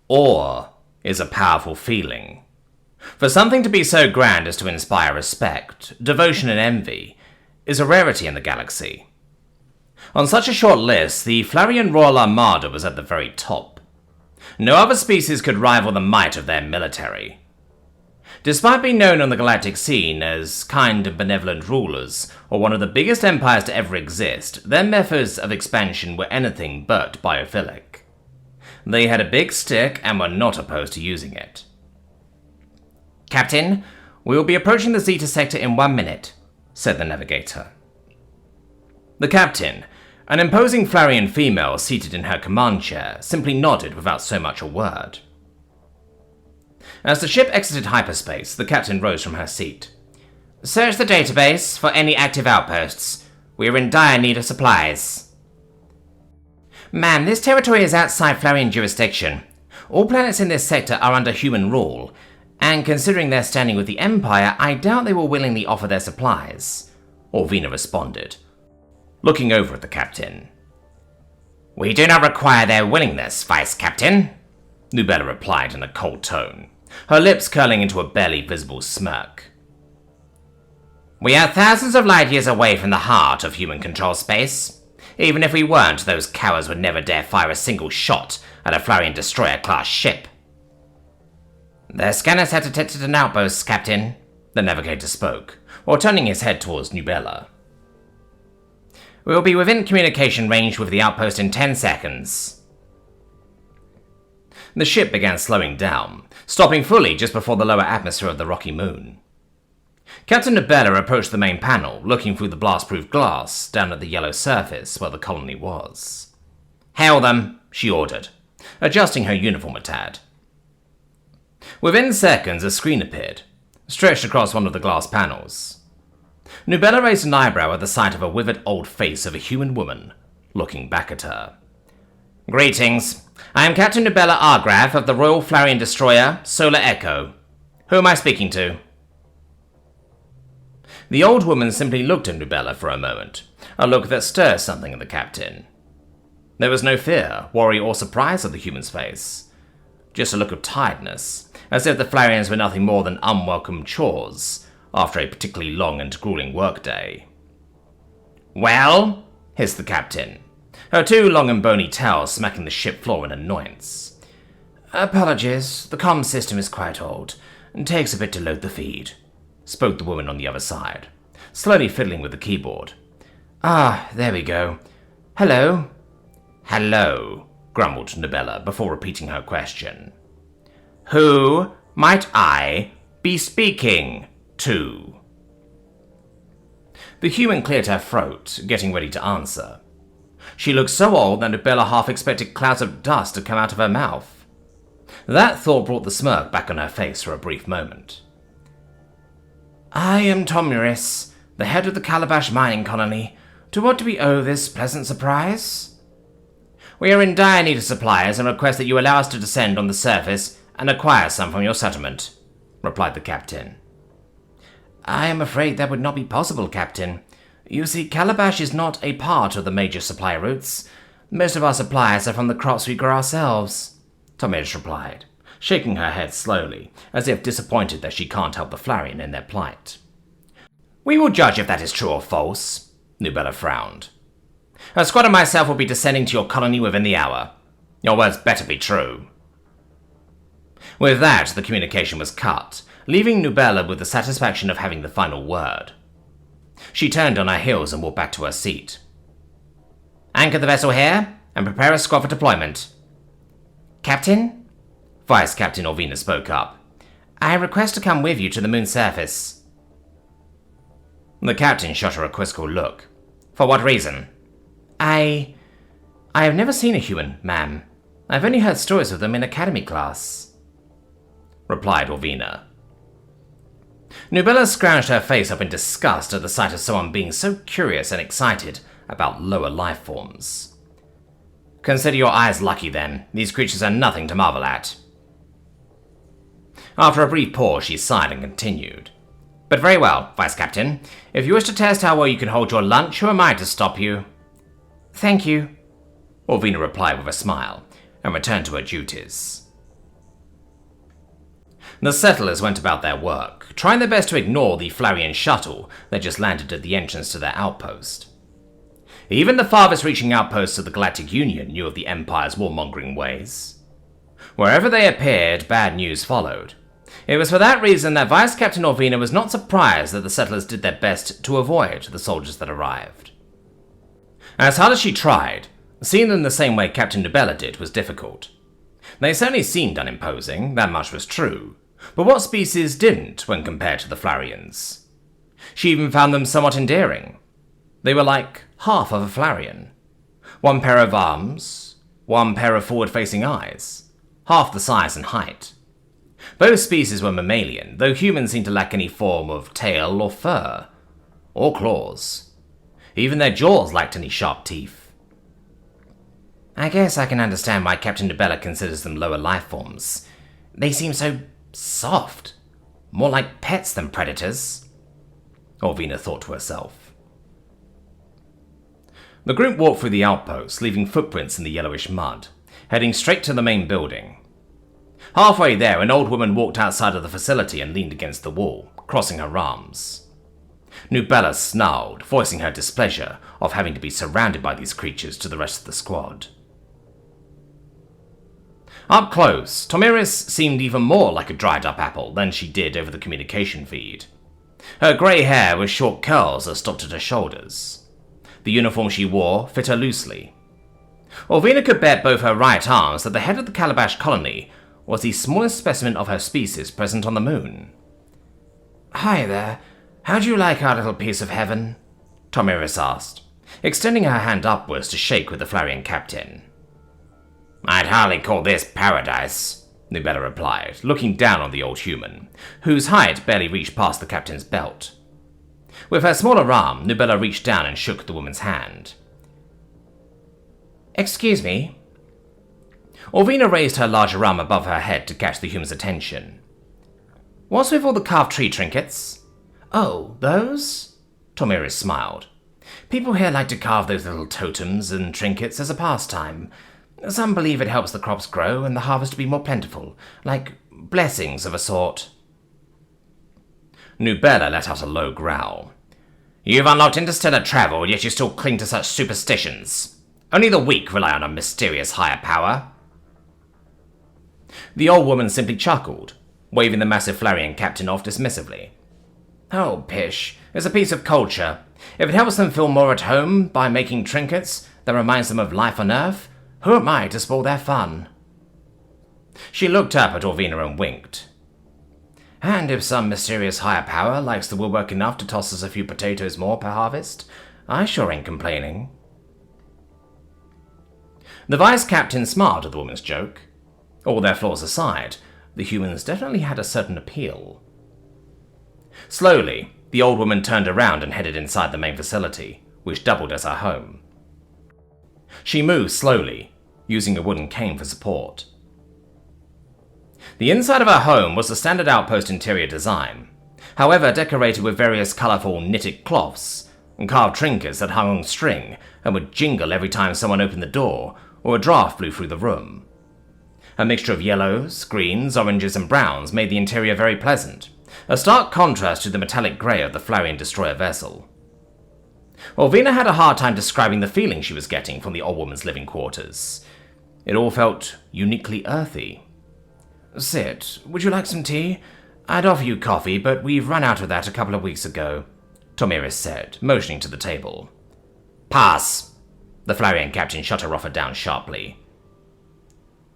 Awe is a powerful feeling. For something to be so grand as to inspire respect, devotion and envy is a rarity in the galaxy. On such a short list, the Flarian Royal Armada was at the very top. No other species could rival the might of their military. Despite being known on the galactic scene as kind and benevolent rulers, or one of the biggest empires to ever exist, their methods of expansion were anything but biophilic. They had a big stick and were not opposed to using it. "Captain, we will be approaching the Zeta sector in 1 minute," said the navigator. The captain, an imposing Flarian female seated in her command chair, simply nodded without so much a word. As the ship exited hyperspace, the captain rose from her seat. "Search the database for any active outposts. We are in dire need of supplies." "Ma'am, this territory is outside Flarian jurisdiction. All planets in this sector are under human rule, and considering their standing with the Empire, I doubt they will willingly offer their supplies," Orvina responded, looking over at the captain. "We do not require their willingness, Vice Captain," Nubella replied in a cold tone, her lips curling into a barely visible smirk. "We are thousands of light years away from the heart of human control space. Even if we weren't, those cowards would never dare fire a single shot at a Flarian destroyer-class ship." "The scanners have detected an outpost, Captain," the navigator spoke, while turning his head towards Nubella. "We will be within communication range with the outpost in 10 seconds. The ship began slowing down, stopping fully just before the lower atmosphere of the rocky moon. Captain Nubella approached the main panel, looking through the blast-proof glass down at the yellow surface where the colony was. "Hail them," she ordered, adjusting her uniform a tad. Within seconds, a screen appeared, stretched across one of the glass panels. Nubella raised an eyebrow at the sight of a withered old face of a human woman, looking back at her. "Greetings. I am Captain Nubella Argrav of the Royal Flarian Destroyer, Solar Echo. Who am I speaking to?" The old woman simply looked at Nubella for a moment, a look that stirred something in the captain. There was no fear, worry, or surprise on the human's face. Just a look of tiredness, as if the Flarians were nothing more than unwelcome chores after a particularly long and grueling workday. "Well?" hissed the captain, her two long and bony tails smacking the ship floor in annoyance. "Apologies, the comm system is quite old, and takes a bit to load the feed," spoke the woman on the other side, slowly fiddling with the keyboard. "Ah, there we go. Hello?" "Hello," grumbled Nubella before repeating her question. "Who might I be speaking to?" The human cleared her throat, getting ready to answer. She looked so old that Nubella half expected clouds of dust to come out of her mouth. That thought brought the smirk back on her face for a brief moment. "I am Tomuris, the head of the Calabash mining colony. To what do we owe this pleasant surprise?" "We are in dire need of supplies and request that you allow us to descend on the surface and acquire some from your settlement," replied the captain. "I am afraid that would not be possible, Captain. You see, Calabash is not a part of the major supply routes. Most of our supplies are from the crops we grow ourselves," Tomuris replied, shaking her head slowly, as if disappointed that she can't help the Flarian in their plight. "We will judge if that is true or false," Nubella frowned. "A squad and myself will be descending to your colony within the hour. Your words better be true." With that, the communication was cut, leaving Nubella with the satisfaction of having the final word. She turned on her heels and walked back to her seat. "Anchor the vessel here, and prepare a squad for deployment." "Captain?" Vice Captain Orvina spoke up. "I request to come with you to the moon's surface." The captain shot her a quizzical look. "For what reason?" I have never seen a human, ma'am. I've only heard stories of them in academy class," replied Orvina. Nubella scrounged her face up in disgust at the sight of someone being so curious and excited about lower life forms. "Consider your eyes lucky, then. These creatures are nothing to marvel at." After a brief pause, she sighed and continued. "But very well, Vice Captain. If you wish to test how well you can hold your lunch, who am I to stop you?" "Thank you," Orvina replied with a smile, and returned to her duties. The settlers went about their work, trying their best to ignore the Flarian shuttle that just landed at the entrance to their outpost. Even the farthest reaching outposts of the Galactic Union knew of the Empire's warmongering ways. Wherever they appeared, bad news followed. It was for that reason that Vice Captain Orvina was not surprised that the settlers did their best to avoid the soldiers that arrived. As hard as she tried, seeing them the same way Captain Nubella did was difficult. They certainly seemed unimposing, that much was true, but what species didn't when compared to the Flarians? She even found them somewhat endearing. They were like half of a Flarian. One pair of arms, one pair of forward-facing eyes, half the size and height. Both species were mammalian, though humans seemed to lack any form of tail or fur, or claws. Even their jaws lacked any sharp teeth. I guess I can understand why Captain Nubella considers them lower life forms. They seem so soft, more like pets than predators, Orvina thought to herself. The group walked through the outpost, leaving footprints in the yellowish mud, heading straight to the main building. Halfway there, an old woman walked outside of the facility and leaned against the wall, crossing her arms. Nubella snarled, voicing her displeasure of having to be surrounded by these creatures to the rest of the squad. Up close, Tomiris seemed even more like a dried-up apple than she did over the communication feed. Her grey hair was short curls that stopped at her shoulders. The uniform she wore fit her loosely. Orvina could bet both her right arms that the head of the Calabash colony was the smallest specimen of her species present on the moon. "Hi there. How'd you like our little piece of heaven?" Tomiris asked, extending her hand upwards to shake with the Flarian captain. "I'd hardly call this paradise," Nubella replied, looking down on the old human, whose height barely reached past the captain's belt. With her smaller arm, Nubella reached down and shook the woman's hand. "Excuse me." Orvina raised her larger arm above her head to catch the human's attention. "What's with all the carved tree trinkets?" "Oh, those?" Tomiris smiled. "People here like to carve those little totems and trinkets as a pastime. Some believe it helps the crops grow and the harvest to be more plentiful, like blessings of a sort." Nubella let out a low growl. "You've unlocked interstellar travel, yet you still cling to such superstitions. Only the weak rely on a mysterious higher power." The old woman simply chuckled, waving the massive Flarian captain off dismissively. "Oh, pish, it's a piece of culture. If it helps them feel more at home by making trinkets that reminds them of life on Earth, who am I to spoil their fun?" She looked up at Orvina and winked. "And if some mysterious higher power likes the woodwork enough to toss us a few potatoes more per harvest, I sure ain't complaining." The vice captain smiled at the woman's joke. All their flaws aside, the humans definitely had a certain appeal. Slowly, the old woman turned around and headed inside the main facility, which doubled as her home. She moved slowly, using a wooden cane for support. The inside of her home was the standard outpost interior design, however decorated with various colourful knitted cloths and carved trinkets that hung on string and would jingle every time someone opened the door or a draft blew through the room. A mixture of yellows, greens, oranges and browns made the interior very pleasant, a stark contrast to the metallic grey of the Flarian destroyer vessel. Orvina had a hard time describing the feeling she was getting from the old woman's living quarters. It all felt uniquely earthy. "Sit. Would you like some tea? I'd offer you coffee, but we've run out of that a couple of weeks ago," Tomiris said, motioning to the table. "Pass!" The Flarian captain shut her offer down sharply.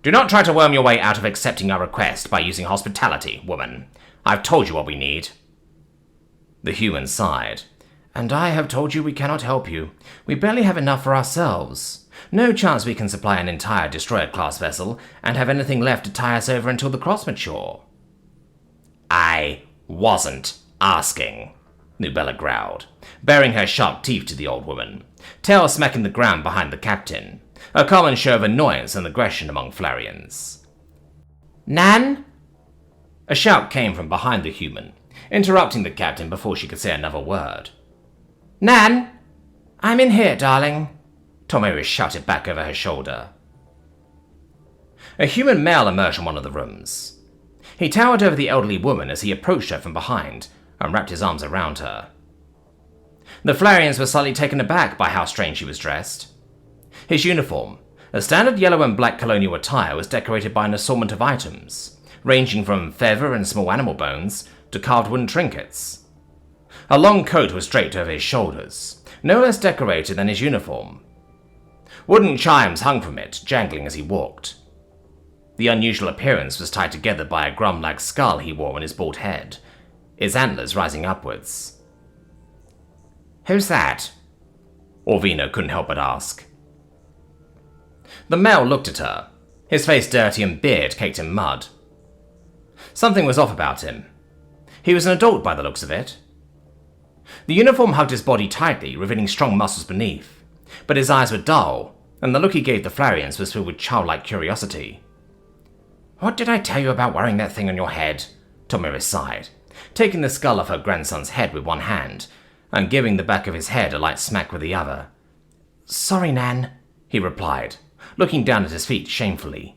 "Do not try to worm your way out of accepting our request by using hospitality, woman. I've told you what we need." The human sighed. "And I have told you we cannot help you. We barely have enough for ourselves. No chance we can supply an entire destroyer-class vessel and have anything left to tie us over until the cross mature." "I wasn't asking," Nubella growled, baring her sharp teeth to the old woman, tail smacking the ground behind the captain, a common show of annoyance and aggression among Flarians. "Nan?" A shout came from behind the human, interrupting the captain before she could say another word. "Nan? I'm in here, darling," Tomiris shouted back over her shoulder. A human male emerged from one of the rooms. He towered over the elderly woman as he approached her from behind and wrapped his arms around her. The Flarians were slightly taken aback by how strange she was dressed. His uniform, a standard yellow and black colonial attire, was decorated by an assortment of items, ranging from feather and small animal bones to carved wooden trinkets. A long coat was draped over his shoulders, no less decorated than his uniform. Wooden chimes hung from it, jangling as he walked. The unusual appearance was tied together by a grum-like skull he wore on his bald head, its antlers rising upwards. "Who's that?" Orvina couldn't help but ask. The male looked at her, his face dirty and beard caked in mud. Something was off about him. He was an adult by the looks of it. The uniform hugged his body tightly, revealing strong muscles beneath, but his eyes were dull, and the look he gave the Flarians was filled with childlike curiosity. "What did I tell you about wearing that thing on your head?" Tomira sighed, taking the skull off her grandson's head with one hand, and giving the back of his head a light smack with the other. "Sorry, Nan," he replied, looking down at his feet shamefully.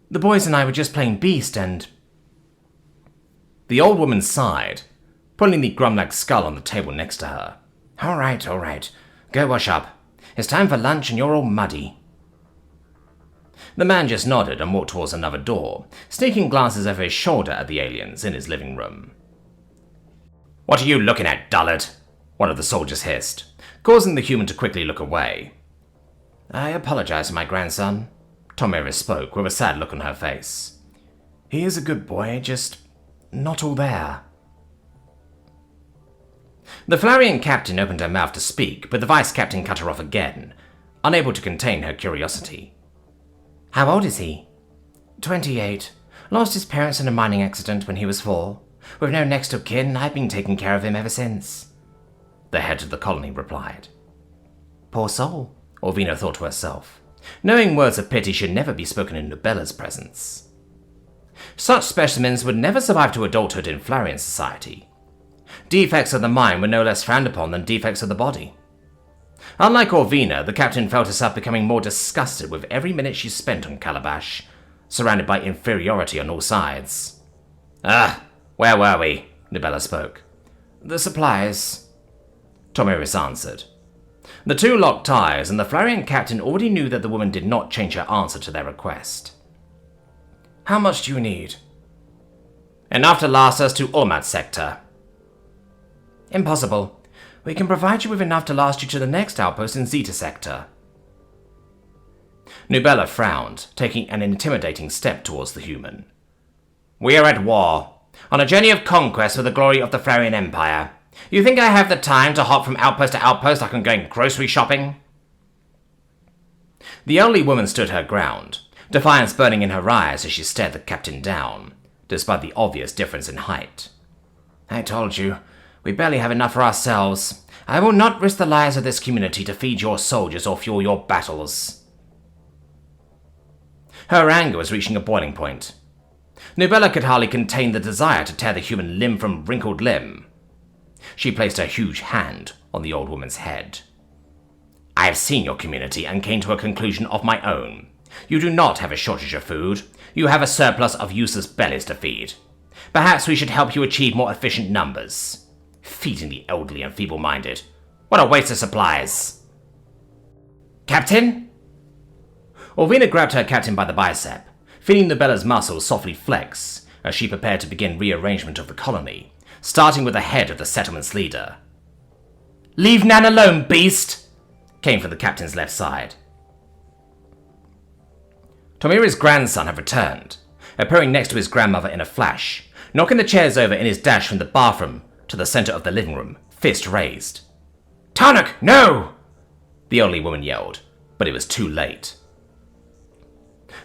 "The boys and I were just playing Beast and—" The old woman sighed, pulling the grum-like skull on the table next to her. All right. Go wash up. It's time for lunch and you're all muddy." The man just nodded and walked towards another door, sneaking glances over his shoulder at the aliens in his living room. "What are you looking at, dullard?" one of the soldiers hissed, causing the human to quickly look away. "I apologize to my grandson," Tomira spoke with a sad look on her face. "He is a good boy, just not all there." The Flarian captain opened her mouth to speak, but the vice captain cut her off again, unable to contain her curiosity. "How old is he?" 28. Lost his parents in a mining accident when he was 4. With no next of kin, I've been taking care of him ever since," the head of the colony replied. "Poor soul," Orvina thought to herself, knowing words of pity should never be spoken in Nubella's presence. Such specimens would never survive to adulthood in Flarian society. Defects of the mind were no less frowned upon than defects of the body. Unlike Orvina, the captain felt herself becoming more disgusted with every minute she spent on Calabash, surrounded by inferiority on all sides. Where were we?" Nubella spoke. "The supplies," Tomiris answered. The two locked eyes, and the Flarian captain already knew that the woman did not change her answer to their request. "How much do you need?" "Enough to last us to Ormat sector." "Impossible. We can provide you with enough to last you to the next outpost in Zeta sector." Nubella frowned, taking an intimidating step towards the human. "We are at war, on a journey of conquest for the glory of the Flarian Empire. You think I have the time to hop from outpost to outpost like I'm going grocery shopping?" The elderly woman stood her ground, defiance burning in her eyes as she stared the captain down, despite the obvious difference in height. "I told you, we barely have enough for ourselves. I will not risk the lives of this community to feed your soldiers or fuel your battles." Her anger was reaching a boiling point. Nubella could hardly contain the desire to tear the human limb from wrinkled limb. She placed her huge hand on the old woman's head. "I have seen your community and came to a conclusion of my own. You do not have a shortage of food. You have a surplus of useless bellies to feed. Perhaps we should help you achieve more efficient numbers. Feeding the elderly and feeble-minded. What a waste of supplies." "Captain?" Orvina grabbed her captain by the bicep, feeling Nubella's muscles softly flex as she prepared to begin rearrangement of the colony, starting with the head of the settlement's leader. "Leave Nan alone, beast!" came from the captain's left side. Tomira's grandson had returned, appearing next to his grandmother in a flash, knocking the chairs over in his dash from the bathroom to the center of the living room, fist raised. "Tarnuk, no!" the elderly woman yelled, but it was too late.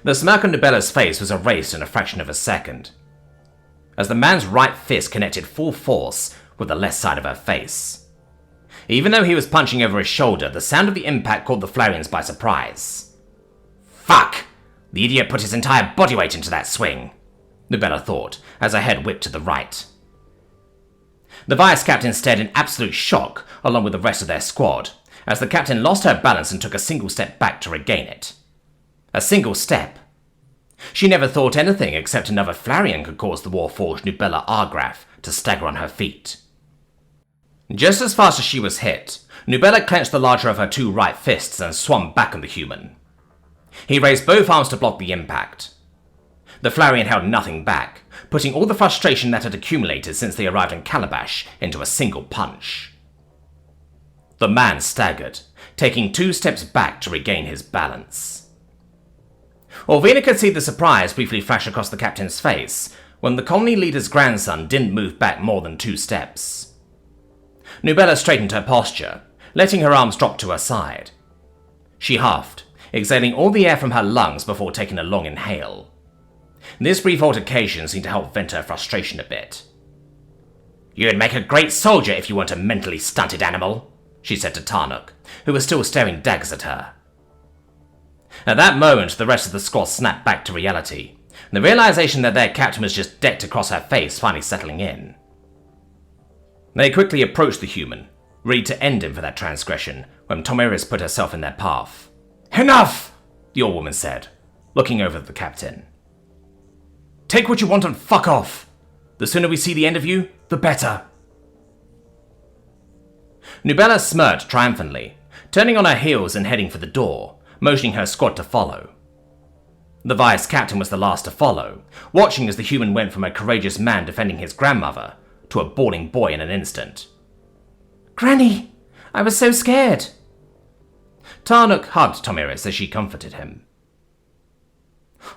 The smirk on Nubella's face was erased in a fraction of a second, as the man's right fist connected full force with the left side of her face. Even though he was punching over his shoulder, the sound of the impact caught the Flarians by surprise. "Fuck! The idiot put his entire body weight into that swing," Nubella thought, as her head whipped to the right. The vice-captain stared in absolute shock, along with the rest of their squad, as the captain lost her balance and took a single step back to regain it. A single step. She never thought anything except another Flarian could cause the Warforged Nubella Argraf to stagger on her feet. Just as fast as she was hit, Nubella clenched the larger of her two right fists and swung back on the human. He raised both arms to block the impact. The Flarian held nothing back, putting all the frustration that had accumulated since they arrived in Calabash into a single punch. The man staggered, taking 2 steps back to regain his balance. Orvina could see the surprise briefly flash across the captain's face when the colony leader's grandson didn't move back more than 2 steps. Nubella straightened her posture, letting her arms drop to her side. She huffed, exhaling all the air from her lungs before taking a long inhale. This brief altercation seemed to help vent her frustration a bit. "You'd make a great soldier if you weren't a mentally stunted animal," she said to Tarnuk, who was still staring daggers at her. At that moment, the rest of the squad snapped back to reality, the realization that their captain was just decked across her face finally settling in. They quickly approached the human, ready to end him for that transgression, when Tomiris put herself in their path. "Enough!" the old woman said, looking over at the captain. "Take what you want and fuck off. The sooner we see the end of you, the better." Nubella smirked triumphantly, turning on her heels and heading for the door, motioning her squad to follow. The vice-captain was the last to follow, watching as the human went from a courageous man defending his grandmother to a bawling boy in an instant. "Granny, I was so scared." Tarnuk hugged Tomiris as she comforted him.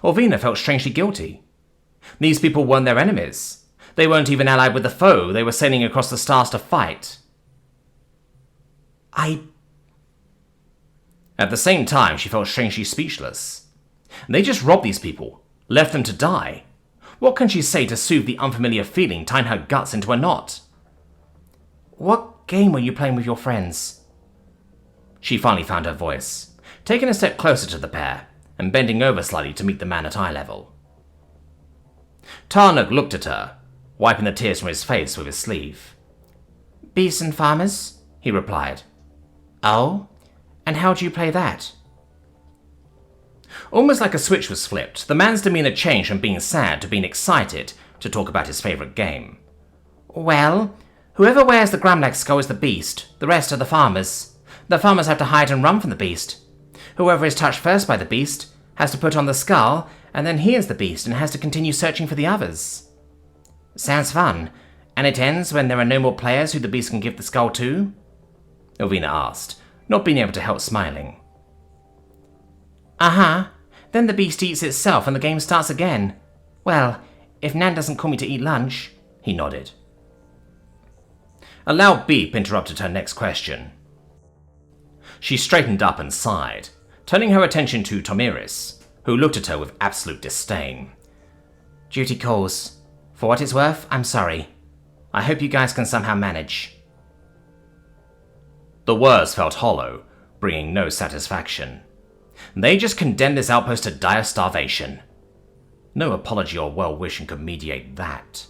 Orvina felt strangely guilty. These people weren't their enemies. They weren't even allied with the foe. They were sailing across the stars to fight. At the same time, she felt strangely speechless. They just robbed these people, left them to die. What can she say to soothe the unfamiliar feeling tying her guts into a knot? "What game were you playing with your friends?" She finally found her voice, taking a step closer to the pair and bending over slightly to meet the man at eye level. Tarnuk looked at her, wiping the tears from his face with his sleeve. "Beasts and farmers," he replied. "Oh? And how do you play that?" Almost like a switch was flipped, the man's demeanor changed from being sad to being excited to talk about his favorite game. "Well, whoever wears the Gramlax skull is the beast, the rest are the farmers. The farmers have to hide and run from the beast. Whoever is touched first by the beast has to put on the skull, and then he is the beast and has to continue searching for the others. Sounds fun, and it ends when there are no more players who the beast can give the skull to?" Orvina asked, not being able to help smiling. "Uh-huh. Then the beast eats itself and the game starts again. Well, if Nan doesn't call me to eat lunch," he nodded. A loud beep interrupted her next question. She straightened up and sighed, turning her attention to Tomiris, who looked at her with absolute disdain. "Duty calls. For what it's worth, I'm sorry. I hope you guys can somehow manage." The words felt hollow, bringing no satisfaction. They just condemned this outpost to dire starvation. No apology or well-wishing could mediate that.